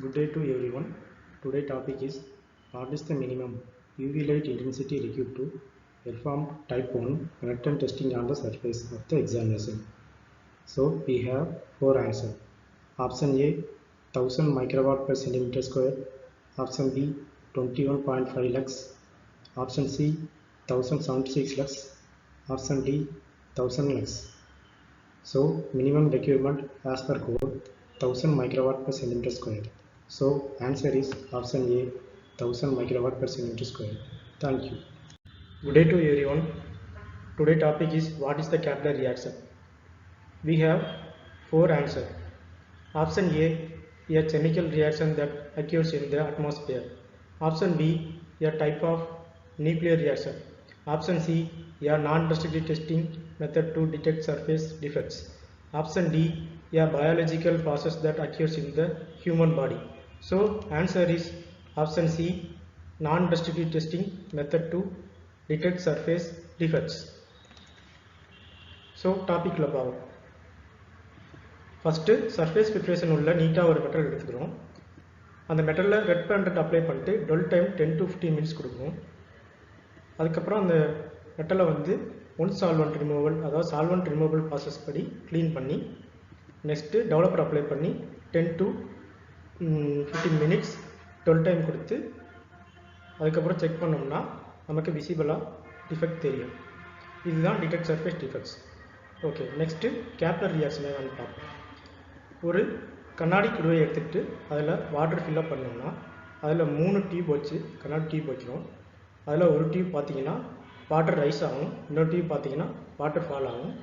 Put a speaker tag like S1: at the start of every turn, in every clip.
S1: Good day to everyone. Today topic is what is the minimum UV light intensity required to perform type 1 pattern testing on the surface of the examination. So we have four answers. Option A 1000 microwatt per centimeter square. Option B 21.5 lux. Option C 1076 lux. Option D 1000 lux. So minimum requirement as per code 1000 microwatt per centimeter square. So answer is option A 1000 microwatt per centimeter square. Thank you. Good day to everyone. Today topic is what is the capillary reaction. We have four answers. Option A a chemical reaction that occurs in the atmosphere. Option B a type of nuclear reaction. Option C a non-destructive testing method to detect surface defects. Option D a biological process that occurs in the human body. So answer is option C non-destructive testing method to detect surface defects. So topic la power. First surface preparation உள்ள நீட்டாக ஒரு metal எடுத்துக்கிறோம். அந்த மெட்டலில் red banded apply பண்ணிட்டு டொல் time 10 to 15 minutes கொடுக்கணும். அதுக்கப்புறம் அந்த மெட்டலை வந்து ஒன் சால்வெண்ட் ரிமூவல், அதாவது சால்வெண்ட் ரிமூவல் ப்ராசஸ் படி க்ளீன் பண்ணி நெக்ஸ்ட்டு டெவலப்பர் அப்ளை பண்ணி 10 to 15 மினிட்ஸ் டொல் டைம் கொடுத்து அதுக்கப்புறம் செக் பண்ணோம்னா நமக்கு விசிபிளாக டிஃபெக்ட் தெரியும். இதுதான் detect surface defects. Okay, next கேப்லர் ரியாக்ஷனை நான் பார்ப்போம். ஒரு கண்ணாடி குடுவையை எடுத்துகிட்டு அதில் வாட்டர் ஃபில்லப் பண்ணோம்னா அதில் 3 டியூப் வச்சு கண்ணாடி டியூப் வைக்கிறோம். அதில் ஒரு டியூப் பார்த்தீங்கன்னா வாட்டர் ரைஸ் ஆகும், இன்னொரு டியூப் பார்த்தீங்கன்னா வாட்டர் ஃபால் ஆகும்.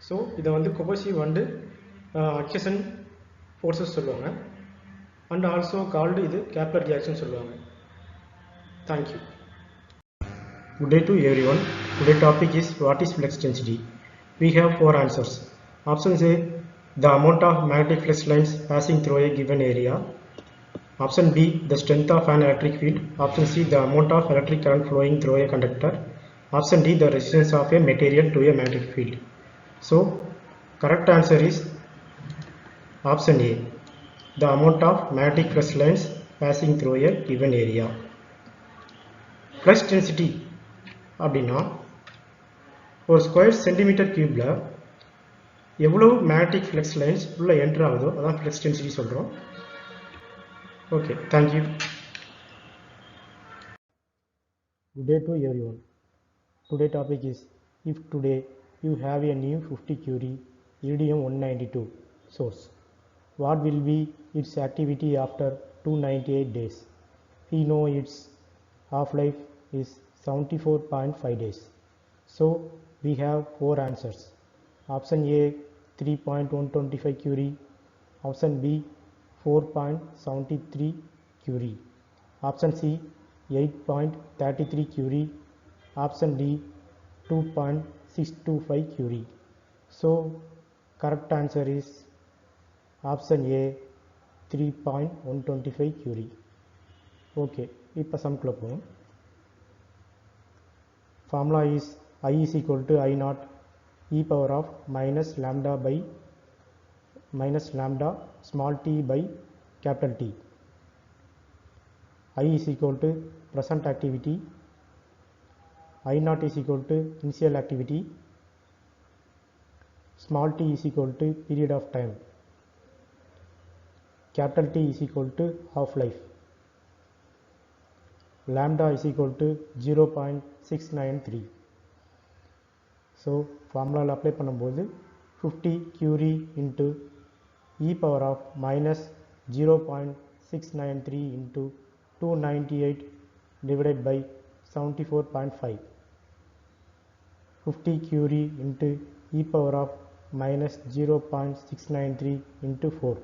S1: ஸோ இதை வந்து கொபசிவ் அண்டு அட்ஜசன் ஃபோர்ஸஸ் சொல்லுவாங்க. அண்ட் ஆல்சோ கால்டு இது கேப்லர் ரியாக்ஷன் சொல்லுவாங்க. Thank you. Good day to everyone. Today topic is what is flux density. We have four answers. Option A the amount of magnetic flux lines passing through a given area. Option B the strength of an electric field. Option C the amount of electric current flowing through a conductor. Option D the resistance of a material to a magnetic field. So correct answer is option A the amount of magnetic flux lines passing through a given area. Flux density அப்படின்னா ஒரு square centimetre கியூப்ல எவ்வளவு magnetic flux lines உள்ள enter ஆகுதோ அதான் flux density சொல்கிறோம். Okay, thank you. Good day to every one. Today topic is if today you have a new 50 curie iridium 192 source, what will be its activity after 298 days? We know its half-life is 74.5 days. So we have four answers. Option A 3.125 curie, option B 4.73 curie, option C 8.33 curie, option D 2.625 curie. So correct answer is option A 3.125 curie. Okay, இப்போ சம்குள்ள போவோம். Formula is I is equal to I naught e power of minus lambda small t by capital T. I is equal to present activity, I naught is equal to initial activity, small t is equal to period of time, capital T is equal to half-life, lambda is equal to 0.693. So ஃபார்முலாவில் apply பண்ணும்போது 50 curie into e power of minus 0.693 into 298 divided by 74.5. 50 curie into e power of minus 0.693 into 4.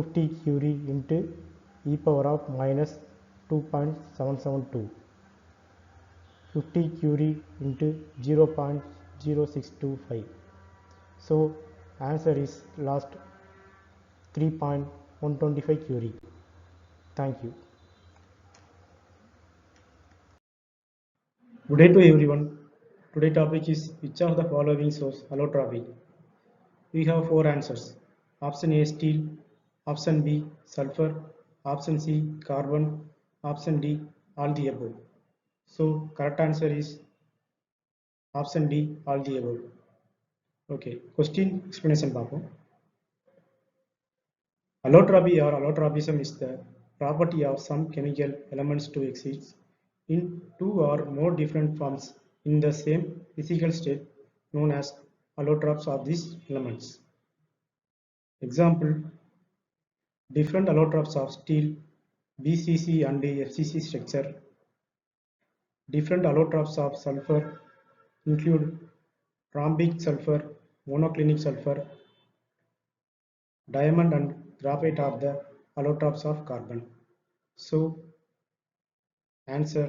S1: 50 curie into e power of minus 2.772. 50 curie into 0.0625. So answer is last 3.125 curie. Thank you. Good day to everyone. Today topic is which of the following shows allotropy. We have four answers. Option A steel, Option B, sulfur. Option C, carbon. Option D, all the above. So correct answer is option D, all the above. Okay, question explanation பார்ப்போம். Allotropy or allotropism is the property of some chemical elements to exist in two or more different forms in the same physical state, known as allotropes of these elements. Example, different allotropes of steel, BCC and FCC structure. Different allotropes of sulfur include rhombic sulfur, monoclinic sulfur, diamond and graphite are the allotropes of carbon. So answer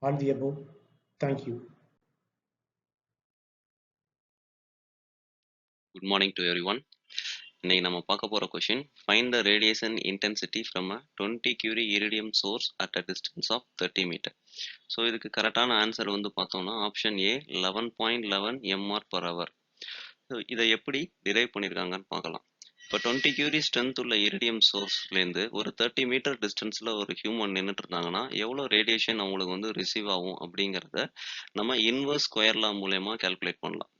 S1: all the above. Thank you.
S2: Good morning to everyone. இன்னைக்கு நம்ம பார்க்க போற question find the radiation intensity from a 20 curie iridium source at a distance of 30 meter. So இதுக்கு கரெக்டான answer வந்து பார்த்தோம்னா option A 11.11 mR per hour. So இதை எப்படி டிரைவ் பண்ணியிருக்காங்கன்னு பார்க்கலாம். இப்போ 20 curie ஸ்ட்ரென்த் உள்ள இரிடியம் சோர்ஸ்லேருந்து ஒரு 30 மீட்டர் டிஸ்டன்ஸில் ஒரு ஹியூமன் நின்றுட்டு இருந்தாங்கன்னா எவ்வளோ ரேடியேஷன் அவங்களுக்கு வந்து ரிசீவ் ஆகும் அப்படிங்கிறத நம்ம இன்வர்ஸ் ஸ்கொயர் லா மூலயமா கால்குலேட் பண்ணலாம்.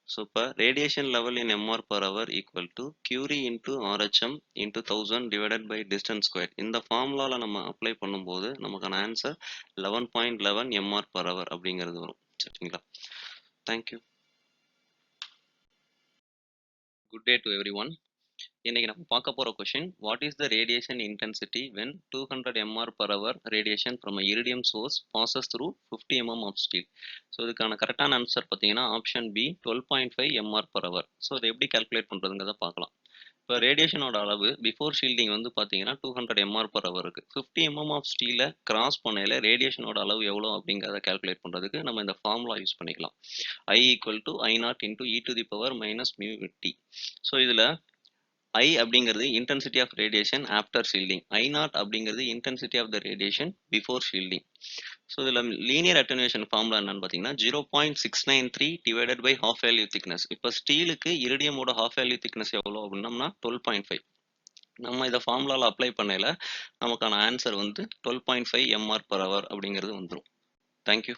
S2: So, radiation level in mR per hour equal to Curie into RHM into 1000 divided by distance square. இந்த ஃபார்முலால நம்ம அப்ளை பண்ணும்போது நமக்கான ஆன்சர் 11.11 mR per hour அப்படிங்கிறது வரும். சரிங்களா? Thank you. Good day to every one. இன்னைக்கு நம்ம பார்க்க போற question what is the radiation intensity when 200 mR per hour radiation from a iridium source passes through 50 mm of steel. So இதுக்கான கரெக்டான answer பார்த்தீங்கன்னா option B 12.5 mR per hour. So இதை எப்படி calculate பண்ணுறதுங்கிறத பார்க்கலாம். இப்போ ரேடியேஷனோட அளவு பிஃபோர் ஷீல்டிங் வந்து பார்த்தீங்கன்னா 200 mR per hour இருக்கு. 50 mm ஆஃப் ஸ்டீலை கிராஸ் பண்ணையில் ரேடியேஷனோட அளவு எவ்வளோ அப்படிங்கிறத கால்குலேட் பண்ணுறதுக்கு நம்ம இந்த ஃபார்முலா யூஸ் பண்ணிக்கலாம். I equal to I0 into e to the power minus mu t. So இதில் I அப்படிங்கிறது intensity of radiation after shielding, I0 அப்படிங்கிறது intensity of the radiation before shielding. So இதில் லீனியர் அட்டெனுவேஷன் ஃபார்முலா என்னன்னு பார்த்தீங்கன்னா 0.693 divided by half value thickness. இப்போ ஸ்டீலுக்கு இரிடியமோட half value thickness எவ்வளோ அப்படின்னம்னா 12.5. நம்ம இதை ஃபார்முலாவில் அப்ளை பண்ணையில் நமக்கான ஆன்சர் வந்து 12.5 mR per hour அப்படிங்கிறது வந்துடும். தேங்க்யூ.